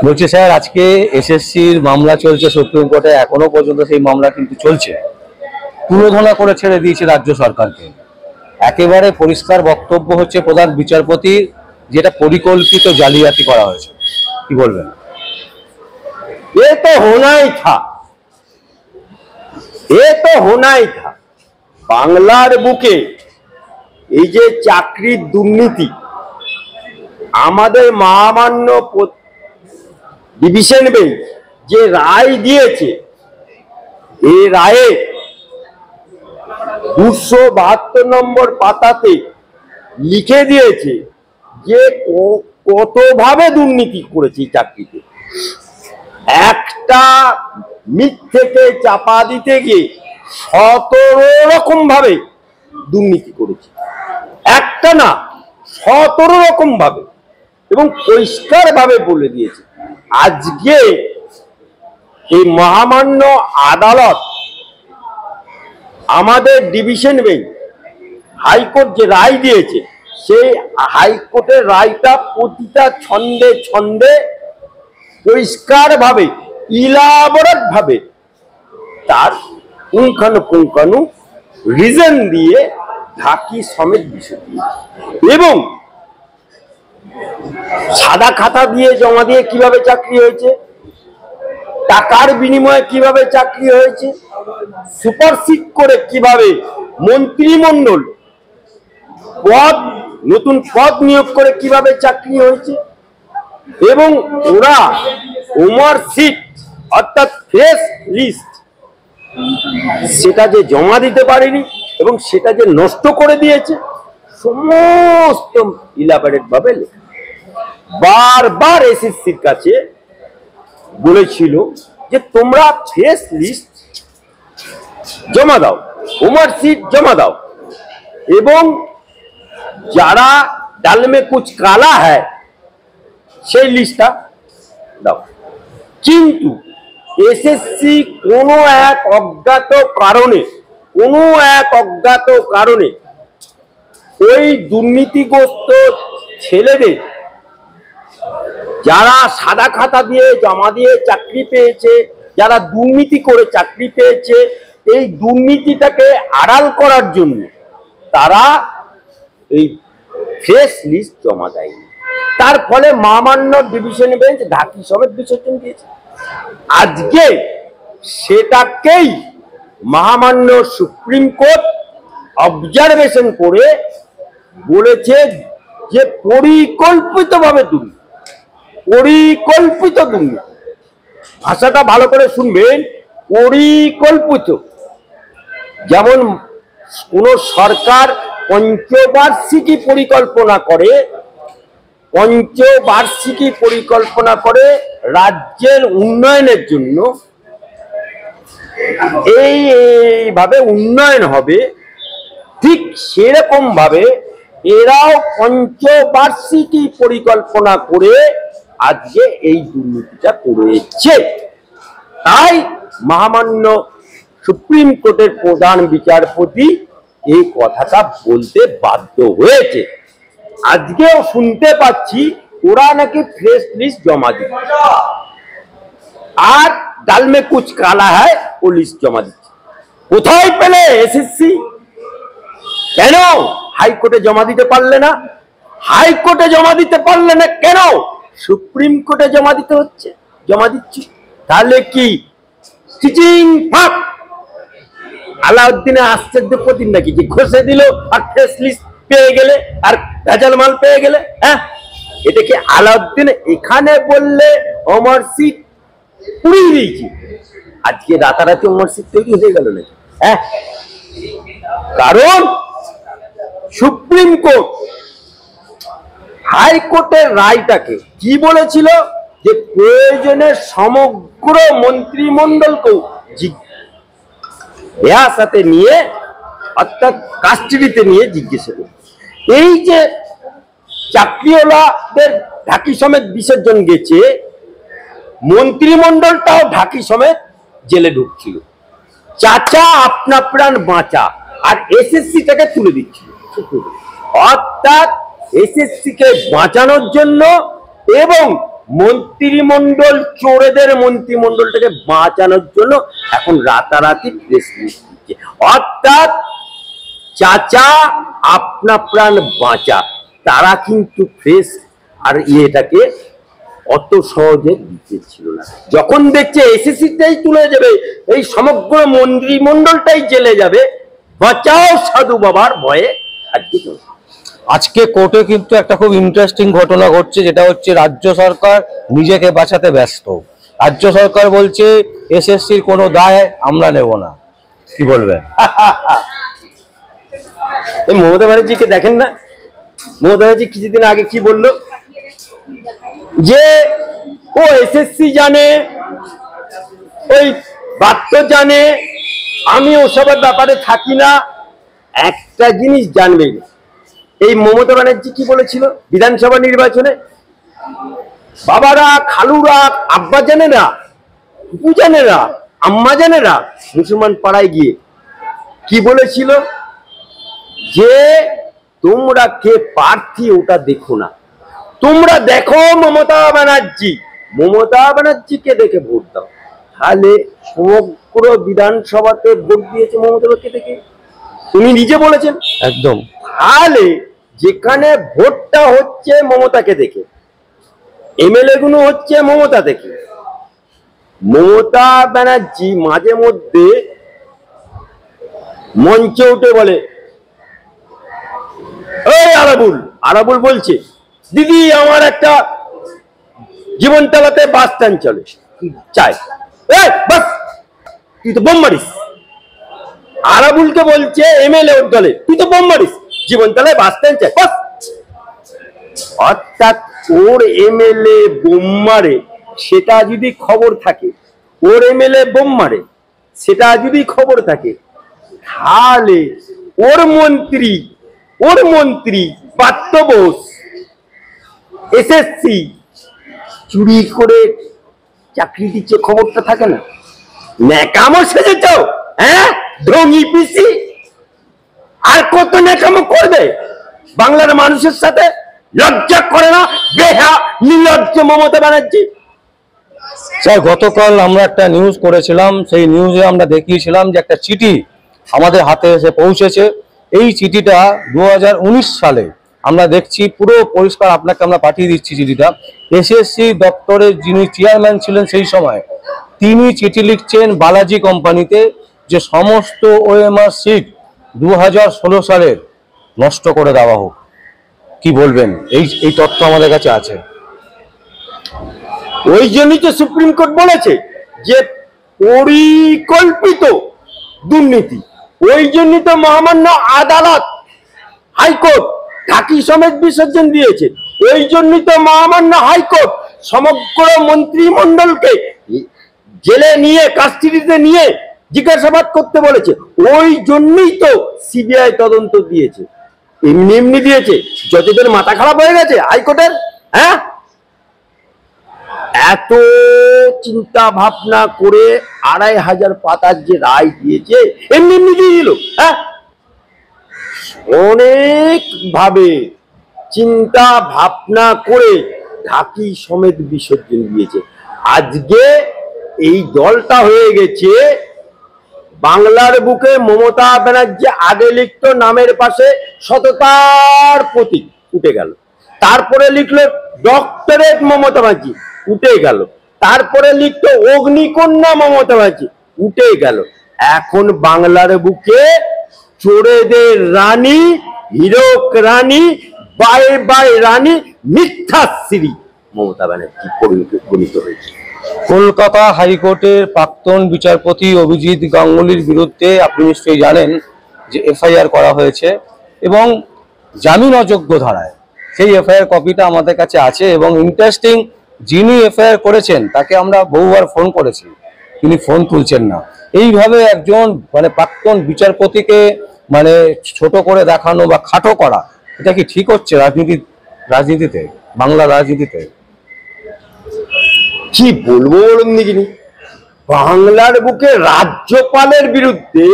বলছি স্যার, আজকে এসএসসির মামলা চলছে সুপ্রিম কোর্টে, এখনো পর্যন্ত সেই মামলা কিন্তু চলছে। তুলোধনা করে ছেড়ে দিয়েছে রাজ্য সরকারকে। একেবারে পরিষ্কার বক্তব্য হচ্ছে প্রধান বিচারপতির, যেটা পরিকল্পিত জালিয়াতি করা হয়েছে। কি বলবেন? ये तो होना ही था, ये तो होना ही था। বাংলার বুকে এই যে চাকরির দুর্নীতি, আমাদের মহামান্য ডিভিশন বেঞ্চ যে রায় দিয়েছে, এই রায়ে 272 নম্বর পাতাতে লিখে দিয়েছে যে কতভাবে দুর্নীতি করেছে চাকরিতে। একটা মিথ্যেকে চাপা দিতে গিয়ে 17 রকম ভাবে দুর্নীতি করেছে, একটা না 17 রকম ভাবে, এবং পরিষ্কার ভাবে বলে দিয়েছে। আজকে এই মহামান্য আদালত, আমাদের ডিভিশন বেঞ্চ হাইকোর্ট যে রায় দিয়েছে, সেই হাইকোর্টের রায়টা প্রতিটা ছন্দে ছন্দে পরিষ্কার ভাবে, ইলাবোরেট ভাবে তার পুঙ্খানুপুঙ্খানু রিজন দিয়ে ঢাকি সমেত বিষয় এবং সাদা খাতা দিয়ে জমা দিয়ে কিভাবে চাকরি হয়েছে, টাকার বিনিময়ে কিভাবে চাকরি হয়েছে, সুপারসিড করে কিভাবে মন্ত্রিমণ্ডল পদ, নতুন পদ নিয়োগ করে কিভাবে চাকরি হয়েছে, এবং ওরা ওমার সিট অর্থাৎ ফ্রেশ লিস্ট সেটা যে জমা দিতে পারেনি এবং সেটা যে নষ্ট করে দিয়েছে, সমস্ত ইলাবোরেট ভাবে লেখা। বারবার এসএসসির কাছে বলেছিল যে তোমরা ফ্রেশ লিস্ট জমা দাও, ওমার সিট জমা দাও, এবং যারা ডাল মে কুছ কালা হ্যায় সেই লিস্টটা দাও। কিন্তু এসএসসি কোনো এক অজ্ঞাত কারণে ওই দুর্নীতিগ্রস্ত ছেলেদের, যারা সাদা খাতা দিয়ে জমা দিয়ে চাকরি পেয়েছে, যারা দুর্নীতি করে চাকরি পেয়েছে, এই দুর্নীতিটাকে আড়াল করার জন্য তারা এই ফ্রেশ লিস্ট জমা দেয়নি। তার ফলে মহামান্য ডিভিশন বেঞ্চ ঢাকি সমেত বিসর্জন দিয়েছে। আজকে সেটাকেই মহামান্য সুপ্রিম কোর্ট অবজারভেশন করে বলেছে যে পরিকল্পিতভাবে দুর্নীতি, পরিকল্পিত দুর্নীতি। ভাষাটা ভালো করে শুনবেন, পরিকল্পিত। যেমন কোন সরকার পঞ্চবার্ষিকী পরিকল্পনা করে রাজ্যের উন্নয়নের জন্য, এইভাবে উন্নয়ন হবে, ঠিক সেরকম ভাবে এরাও পঞ্চবার্ষিকী পরিকল্পনা করে আজকে এই দুর্নীতিটা করেছে। তাই মহামান্য সুপ্রিম কোর্টের প্রধান বিচারপতি এই কথাটা বলতে বাধ্য হয়েছে। আজকেও শুনতে পাচ্ছি ওরা নাকি ফ্রেশ লিস্ট জমা দিচ্ছে, আর ডাল মে কুছ কালা হ্যায় ও লিস্ট জমা দিচ্ছে। কোথায় পেলে এসএসসি? কেন হাইকোর্টে জমা দিতে পারলে না? হাইকোর্টে জমা দিতে পারলে না কেন? সুপ্রিম কোর্টে জমা দিতে হচ্ছে, জমা দিচ্ছি। তাহলে কি টিচিং ফাঁক? আলাউদ্দিনের আশ্চর্য প্রতিম নাকি যে ঘষে দিল আর ফ্রেশ লিস্ট পেয়ে গেলে আর ভেজাল মাল পেয়ে গেলে? হ্যাঁ, এটা কি আলাউদ্দিন? এখানে বললে ওমর সিট পুড়িয়ে দিয়েছি, আজকে রাতারাতি ওমর সিট তৈরি হয়ে গেল নাকি? হ্যাঁ, কারণ সুপ্রিম কোর্ট হাইকোর্টের রায়টাকে কি বলেছিল যে প্রয়োজনে সমগ্র মন্ত্রিমণ্ডলকেও সাথে নিয়ে, অর্থাৎ কাস্টডিতে নিয়ে জিজ্ঞাসা করবে। এই যে চাকরিওয়ালাদের ঢাকি সমেত বিসর্জন গেছে, মন্ত্রিমণ্ডলটাও ঢাকি সমেত জেলে ঢুকছিল। চাচা আপনা প্রাণ বাঁচা, আর এসএসসিটাকে তুলে দিচ্ছিল। অর্থাৎ এসএসসি কে বাঁচানোর জন্য এবং মন্ত্রিমণ্ডল, চোরেদের মন্ত্রিমণ্ডলটাকে বাঁচানোর জন্য এখন রাতারাতি প্রেস লিস্ট দিচ্ছে। অর্থাৎ চাচা আপনা প্রাণ বাঁচা, তারা কিন্তু প্রেস আর ইয়েটাকে অত সহজে দিতে ছিল না। যখন দেখছে এসএসসিটাই তুলে যাবে, এই সমগ্র মন্ত্রিমণ্ডলটাই জেলে যাবে, বাঁচাও সাধু বাবার ভয়ে আজকে চলছে। আজকে কোর্টে কিন্তু একটা খুব ইন্টারেস্টিং ঘটনা ঘটছে, যেটা হচ্ছে রাজ্য সরকার নিজেকে বাঁচাতে ব্যস্ত। রাজ্য সরকার বলছে এসএসসির কোনো দায় আমরা নেব না। কি বলবেন? এই মমতা ব্যানার্জিকে দেখেন না, মমতা ব্যানার্জি কিছুদিন আগে কি বললো, যে ও এসএসসি জানে, ওই বাত্য জানে, আমি ওসবের ব্যাপারে থাকি না। একটা জিনিস জানবেন, এই মমতা ব্যানার্জি কি বলেছিল বিধানসভা নির্বাচনে, বাবারা, খালুরা, আব্বা জানে না, ফুপু জানে না, আম্মা জানে না, মুসলমান পাড়ায় গিয়ে কি বলেছিল, যে তোমরা কে প্রার্থী ওটা দেখো না, তোমরা দেখো মমতা ব্যানার্জি, মমতা ব্যানার্জিকে দেখে ভোট দাও। তাহলে সমগ্র বিধানসভাতে ভোট দিয়েছে মমতা ব্যানার্জি দেখে, উনি নিজে বলেছেন একদম। তাহলে যেখানে ভোটটা হচ্ছে মমতাকে দেখে, এমএলএ গুলো হচ্ছে মমতা দেখে, মমতা ব্যানার্জি মাঝে মধ্যে মঞ্চে উঠে বলে, এই আরাবুল, আরাবুল বলছে দিদি আমার একটা জীবনতলাতে বাস স্ট্যান্ড চলে চাই, বাস তুই তো বোম মারিস। আরাবুলকে বলছে এমএলএ ওর দলে, তুই তো বোম মারিস, জীবনতলায় বাস স্ট্যান্ড চাই বাস। অর্থাৎ ওর এমএলএ বোম মারে সেটা যদি খবর থাকে, ওর এমএলএ বোম মারে সেটা যদি খবর থাকে, তাহলে ওর মন্ত্রী পার্থ বোস এসএসসি চুরি করে চাকরি দিচ্ছে, খবরটা থাকে না। ন্যাকামো সেজেছ, হ্যাঁ ঢঙ্গি পিসি, আর কত ন্যাকামো করবে বাংলার মানুষের সাথে? লজ্জা করে না? বেহা নির্লজ্জ মমতা ব্যানার্জি। স্যার, গতকাল আমরা একটা নিউজ করেছিলাম, সেই নিউজে আমরা দেখিয়েছিলাম যে একটা চিঠি আমাদের হাতে এসে পৌঁছেছে। এই চিঠিটা 2019 সালে আমরা দেখছি, পুরো পরিষ্কার আপনাকে আমরা পাঠিয়ে দিচ্ছি চিঠিটা। এসএসসি দপ্তরের যিনি চেয়ারম্যান ছিলেন সেই সময়, তিনি চিঠি লিখছেন বালাজি কোম্পানিতে যে সমস্ত ওএমআর সিট 2016 সালের নষ্ট করে দেওয়া হোক। কি বলবেন? এই তথ্য আমাদের কাছে আছে। ওই জন্যই তো সুপ্রিম কোর্ট বলেছে যে পরিকল্পিত দুর্নীতি, ওই জন্যই তো মহামান্য আদালত, হাইকোর্ট ঢাকি সমেত বিসর্জন দিয়েছে, ওই জন্যই তো মহামান্য হাইকোর্ট সমগ্র মন্ত্রিমণ্ডলকে জেলে নিয়ে, কাস্টডিতে নিয়ে জিজ্ঞাসাবাদ করতে বলেছে, ওই জন্যই তো সিবিআই তদন্ত দিয়েছে। এমনি এমনি দিয়েছে? জজেদের মাথা খারাপ হয়ে গেছে হাইকোর্টের? হ্যাঁ, এত চিন্তা ভাবনা করে 2500 পাতার যে রায় দিয়েছে, এমনি এমনি দিয়ে দিল? হ্যাঁ, অনেক ভাবে চিন্তা ভাবনা করে ঢাকি সমেত বিসর্জন দিয়েছে। আজকে এই দলটা হয়ে গেছে বাংলার বুকে মমতা ব্যানার্জি আগে লিখতো নামের পাশে সততার প্রতীক, উঠে গেল। তারপরে লিখলো ডক্টরেট মমতা ব্যানার্জি, উঠে গেল। তারপরে লিখতো অগ্নিকন্যা মমতা ব্যানার্জি, উঠে গেল। এখন বাংলার বুকে চোরেদের রানী, হীরক রানী, বাই বাই রানী, মিথ্যাশ্রী মমতা ব্যানার্জি পরিগণিত হয়েছে। কলকাতা হাইকোর্টের প্রাক্তন বিচারপতি অভিজিৎ গাঙ্গুলির বিরুদ্ধে আপনি নিশ্চয়ই জানেন যে এফআইআর করা হয়েছে, এবং জামিন অযোগ্য ধারায়। সেই এফআইআর কপিটা আমাদের কাছে আছে, এবং ইন্টারেস্টিং, যিনি এফআইআর করেছেন তাকে আমরা বহুবার ফোন করেছি, তিনি ফোন তুলছেন না। এইভাবে একজন প্রাক্তন বিচারপতিকে ছোট করে দেখানো বা খাটো করা, এটা কি ঠিক হচ্ছে রাজনীতিতে, বাংলা রাজনীতিতে? কি বলবো বলুন দেখিনি, বাংলার বুকে রাজ্যপালের বিরুদ্ধে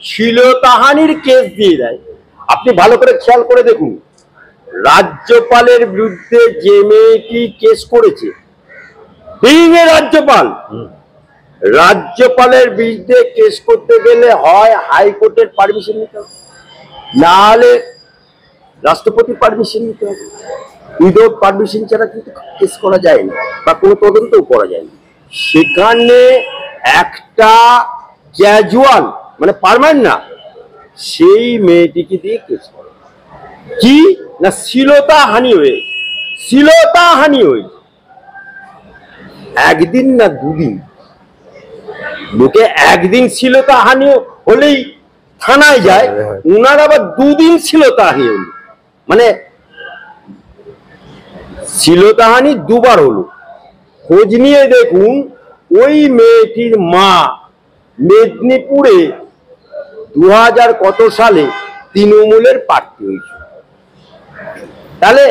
শ্লীলতাহানির কেস দিয়ে দেয়। আপনি ভালো করে খেয়াল করে দেখুন, রাজ্যপালের বিরুদ্ধে যে মেয়েটি কেস করেছে বিং এ রাজ্যপাল, রাজ্যপালের বিরুদ্ধে কেস করতে গেলে হয় হাইকোর্টের পারমিশন নিতে হবে, না হলে রাষ্ট্রপতির পারমিশন নিতে হবে। উইদাউট পারমিশন ছাড়া কিন্তু কেস করা যায় না বা কোনো তদন্তও করা যায় না। সেখানে একটা ক্যাজুয়াল মানে পারমানেন্ট না, সেই মেয়েটিকে দিয়ে কেস করে কি না শ্লীলতাহানি হয়ে একদিন না দুদিন, লোকে একদিন শ্লীলতাহানি হলেই থানায় যায়, উনার আবার দুদিন শ্লীলতাহানি হলো, মানে শ্লীলতাহানি দুবার হলো। খোঁজ নিয়ে দেখুন ওই মেয়েটির মা মেদিনীপুরে 2000 কত সালে তৃণমূলের প্রার্থী হয়েছিল। তাহলে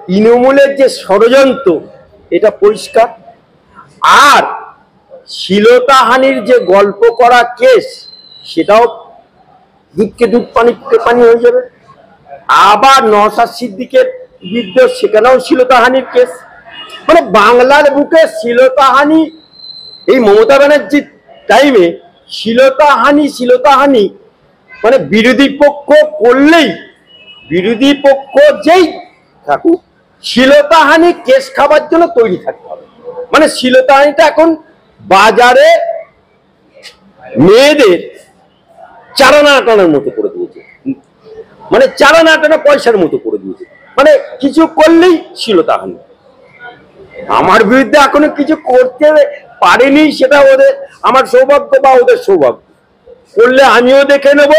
তৃণমূলের যে ষড়যন্ত্র এটা পরিষ্কার। আর শ্লীলতাহানির যে গল্প করা কেস সেটাও দুধকে দুধ পানিকে পানি হয়ে যাবে। আবার নওশাদ সিদ্দিকের বিরুদ্ধে সেখানেও শ্লীলতাহানির কেস। মানে বাংলার বুকে শ্লীলতাহানি, এই মমতা ব্যানার্জির টাইমে শ্লীলতাহানি মানে বিরোধী পক্ষ করলেই, বিরোধী পক্ষ যেই থাকুক শ্লীলতাহানি কেস খাবার জন্য তৈরি থাকতে হবে। মানে শ্লীলতাহানিটা এখন বাজারে মেয়েদের চারানা আটানোর মতো করে দিয়েছে, মানে চারানা আটানো পয়সার মতো করে দিয়েছে। মানে কিছু করলেই শ্লীলতাহানি। আমার বিরুদ্ধে এখনো কিছু করতে পারেনি, সেটা ওদের আমার সৌভাগ্য বা ওদের সৌভাগ্য। করলে আমিও দেখে নেব,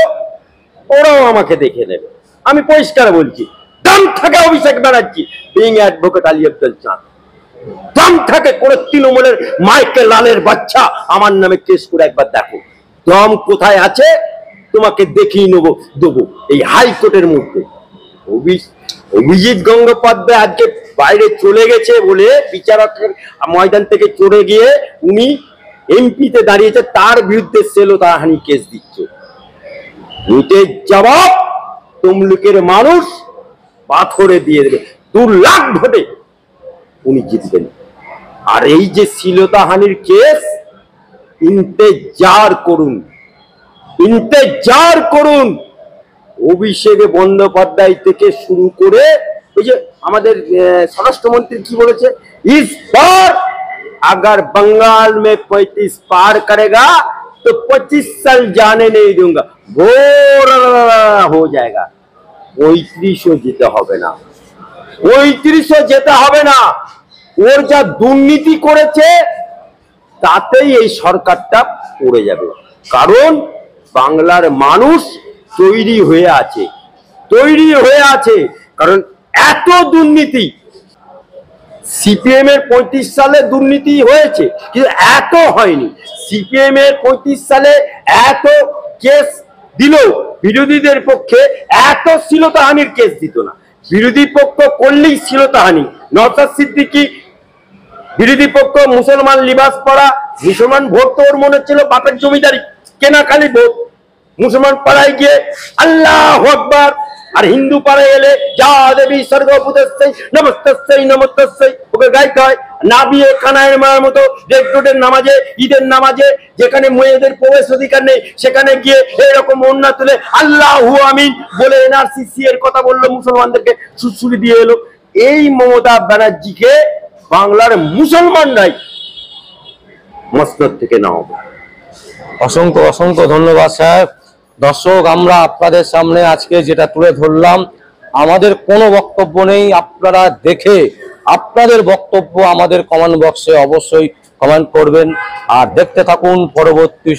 ওরাও আমাকে দেখে নেবে। আমি পরিষ্কার বলছি, দাম থাকে অভিষেক ব্যানার্জি বিং অ্যাডভোকেট আলী আব্দুল চাঁদ, দাম থাকে কোন তৃণমূলের মাইকেল লালের বাচ্চা আমার নামে কেস করে একবার দেখো, দম কোথায় আছে তোমাকে দেখিয়ে দেবো এই হাইকোর্টের মধ্যে। অভিজিৎ গঙ্গোপাধ্যায় আজকে বাইরে চলে গেছে বলে বিচারকের ময়দান থেকে চলে গিয়ে উনি এমপিতে দাঁড়িয়েছে, তার বিরুদ্ধে শ্লীলতাহানি কেস দিচ্ছে। নিটের জবাব তমলুকের মানুষ পাথরে দিয়ে দেবে, 2 লাখ ভোটে উনি জিতবেন। আর এই যে শ্লীলতাহানির কেস, ইন্তেজার করুন। অভিষেক বন্দ্যোপাধ্যায় থেকে শুরু করে ওই যে আমাদের স্বরাষ্ট্রমন্ত্রী কি বলেছে, इस बार अगर बंगाल में 35 पार करेगा तो 25 साल जाने नहीं दूंगा, भोर हो जाएगा। 35 যেতে হবে না, 35 যেতে হবে না। ওর যা দুর্নীতি করেছে তাতেই এই সরকারটা পড়ে যাবে। কারণ বাংলার মানুষ তৈরি হয়ে আছে, কারণ এত দুর্নীতি। সিপিএম এর 35 সালে দুর্নীতি হয়েছে, কিন্তু এত হয়নি। সিপিএম এর 35 সালে এত কেস দিল বিরোধীদের পক্ষে, এত শ্লীলতাহানির কেস দিত না। বিরোধী পক্ষ করলেই শ্লীলতাহানি। নওশাদ সিদ্দিকী বিরোধী পক্ষ, মুসলমান লিবাস পরা, মুসলমান ভোট তো ওর মনে ছিল বাপের জমিদারি কেনা খালি ভোট। মুসলমান পাড়ায় গিয়ে আল্লাহু আকবার, আর হিন্দু পাড়ায় এলে যা দেবী স্বর্গপুতস্যৈ নমস্তস্যৈ ওকে গাইতে হয়। নাবিয়ে কানায়ের মায়ের মতো রেড নামাজে, ঈদের নামাজে যেখানে মেয়েদের প্রবেশ অধিকার নেই সেখানে গিয়ে এরকম ওন্না তুলে আল্লাহু আমিন বলে এনআরসি এর কথা বললো, মুসলমানদেরকে সুসুরি দিয়ে এলো। এই মমতা ব্যানার্জিকে বাংলার মুসলমানরাই মসনদ থেকে নামাবে। অসংখ্য ধন্যবাদ স্যার। দর্শক, আমরা আপনাদের সামনে আজকে যেটা তুলে ধরলাম, আমাদের কোনো বক্তব্য নেই। আপনারা দেখে আপনাদের বক্তব্য আমাদের কমেন্ট বক্সে অবশ্যই কমেন্ট করবেন। আর দেখতে থাকুন পরবর্তী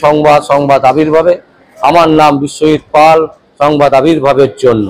সংবাদ আবির্ভাবে। আমার নাম বিশ্বজিৎ পাল, সংবাদ আবির্ভাবের জন্য।